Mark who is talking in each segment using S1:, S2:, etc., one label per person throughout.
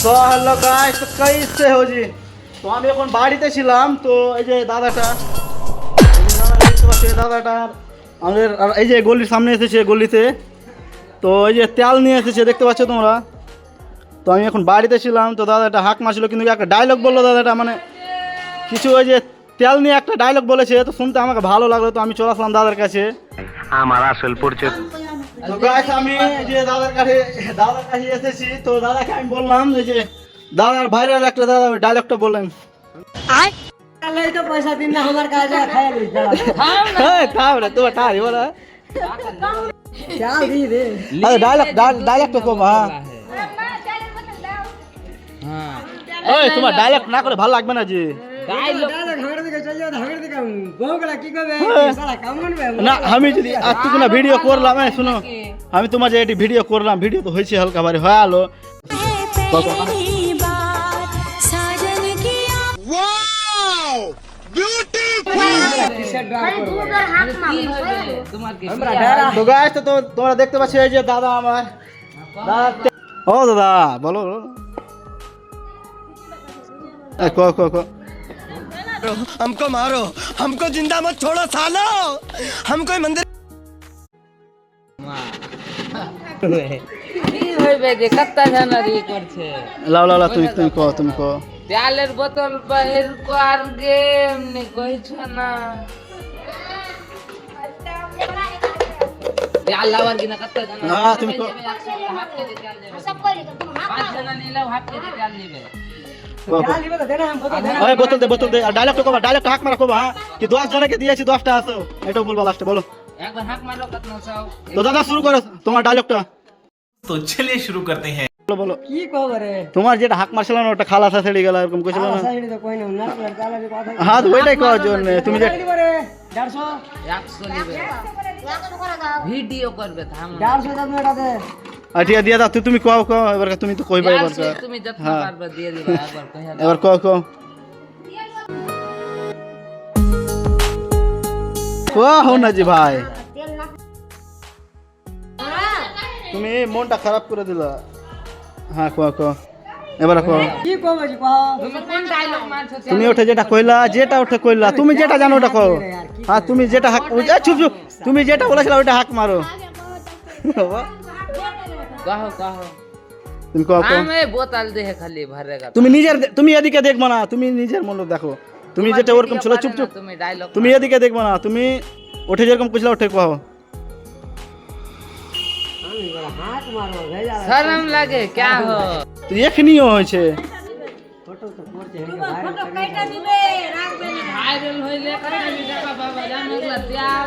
S1: তো hello guys, তো कैसे हो जी? তো আমি এখন বাড়িতে ছিলাম। তো এই যে দাদাটা, দাদাটা আমাদের এই যে গলির সামনে এসেছে, গলিতে তো এই যে তেল নিয়ে এসেছে, দেখতে পাচ্ছ তোমরা। তো আমি এখন বাড়িতে ছিলাম, তো দাদাটা হাঁক মারছিল, কিন্তু একটা ডায়লগ বললো দাদাটা, মানে কিছু ওই যে তেল নিয়ে একটা ডায়লগ বলেছে, তো শুনতে আমাকে ভালো লাগলো, তো আমি চলে আসলাম দাদার কাছে।
S2: আমার আসল পরিচয়।
S1: তো গাইস আমি যে দাদার কাছে এসেছি, তো দাদাকে আমি বললাম যে দাদার ভাইরাল একটা দাদা ডায়লগটা বললেন।
S3: তো পয়সা দিন না আমার কাছে খাইয়া দিস
S1: থাম রে, তোমার টারি বলা
S3: চাল দি দে
S1: আরে ডায়লগটা কম।
S4: হ্যাঁ
S1: ওই তোমার ডায়লগ না করে ভালো লাগবে না জি।
S3: ডায়লগ হাগড় দিকে চল যাও হাগড় দিকে বহুগুলা কি করবে সারা কেমন বে
S1: না আমি যদি আজকে না ভিডিও করলাম, শুনো আমি তোমার যে এটি ভিডিও করলাম, ভিডিও তো হয়েছে হালকা ভারী হয়ে আলো। তো গাইস তো তোমরা দেখতে পাচ্ছ এই যে দাদা আমার দাদা। ও দাদা বলো को
S2: हमको मारो, हमको जिंदा मत छोड़ो सालो, हम कोई मंदिर।
S4: কি হইবে যে কত্তা জানারি করছে
S1: লাও লাও তুমি কো
S4: তেলের বোতল বাহির কর গেম নে কইছ না তেল লাওয়ার কিনা কত্তা জানা
S1: হ্যাঁ তুমি কো
S4: পাঁচ জানা নিলে হাফ কেজি তেল নিবে
S3: চাল দিবে তো দেনা हम
S1: ওই বোতল দে ডায়লগটা কো, ডায়লগটা হাক মারা কো হ্যাঁ, কি 10 জনকে দিয়েছি 10টা আসো, এটাও বলবো লাস্টে বলো।
S4: একবার হাক মারো কত না চাও
S1: তো দাদা শুরু করো তোমার ডায়লগটা।
S2: तो चलिए शुरू करते हैं।
S1: বলো
S3: কি কবরে
S1: তোমার যেটা হাক মারছিল না ওটা খালাসা ছেড়ে গেল, এরকম কইছিল না?
S3: সাইড তো কই না না চালের কথা
S1: হ্যাঁ তো ওইটাই করার জন্য তুমি যে
S3: দিবরে 150
S4: 100 নিবে ভিডিও করবে থাম
S3: 150 দাম এটাতে
S1: ঠিক আছে দিয়ে দাও, তুমি কও এবার তুমি তো কইবা এবার
S4: তুমি যত পারবে দিয়ে দিবা একবার কইয়া দাও
S1: এবার কও হো না জি ভাই, তুমি মনটা খারাপ করে দিলা। হ্যাঁ কো এবার কো
S3: কি কবে জি কও
S4: তুমি কোন ডায়লগ মারছো
S1: তুমি ওঠে যেটা কইলা তুমি যেটা জানো ওটা কও। হ্যাঁ তুমি যেটা হাক চুপ তুমি যেটা বলেছিলে ওটা হাক মারো।
S4: কहो কहो
S1: তুমি কও
S4: আমি বোতল দেহে খালি ভরেগা
S1: তুমি এদিকে দেখবো না, তুমি নিজের মন দেখো, তুমি যেটা ওরকম ছিল চুপ
S4: তুমি ডায়লগ
S1: তুমি এদিকে দেখবো না, তুমি ওঠে যেরকম কইছিলা ওঠে কও।
S3: আমি বলা হাত মারো ভেজা
S4: শরম লাগে क्या हो
S1: তো এখনিও হয়েছে
S3: ফটো তো পড়ছে ভাইরাল
S4: ভাইরাল হইলে কত টাকা বাবা জানেগলা তেল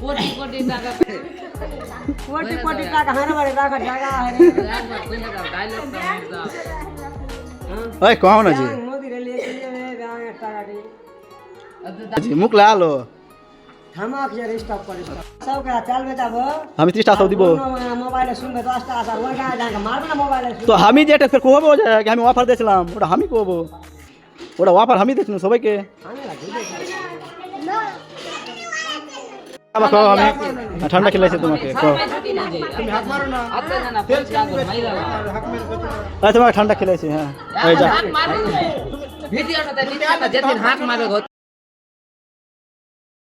S4: কোটি কোটি টাকা
S3: কোটি কোটি টাকা হারে বাড়ি রাখা জায়গা আছে
S4: একবার কইয়া দাও ডায়লগ তো মার দাও
S1: ওই কও না জি
S3: মোদি রে লিয়ে গিয়ে ব্যাঙ টাকা দি
S1: জি মুখ লালো
S3: থামাক যে স্টপ করে সব কা চাল বেচাবো
S1: আমি 30টা সব দিব।
S3: মোবাইলে শুনবে 10টা আসা ওই গায় জায়গা মারবে না মোবাইলে
S1: তো আমি যেটা ফের কহবো যে আমি অফার দিয়েছিলাম ওটা আমি কহবো, ওটা অফার আমি দিয়েছিলাম সবাইকে। আবার কও আমি ঠান্ডা খেলাইছে তোমাকে কও।
S4: আচ্ছা জানা পয়সা মাইরা
S1: তোমাকে ঠান্ডা খেলাইছে। হ্যাঁ এই যা
S4: ভিডিওটা নিচে যেদিন হাত মারবে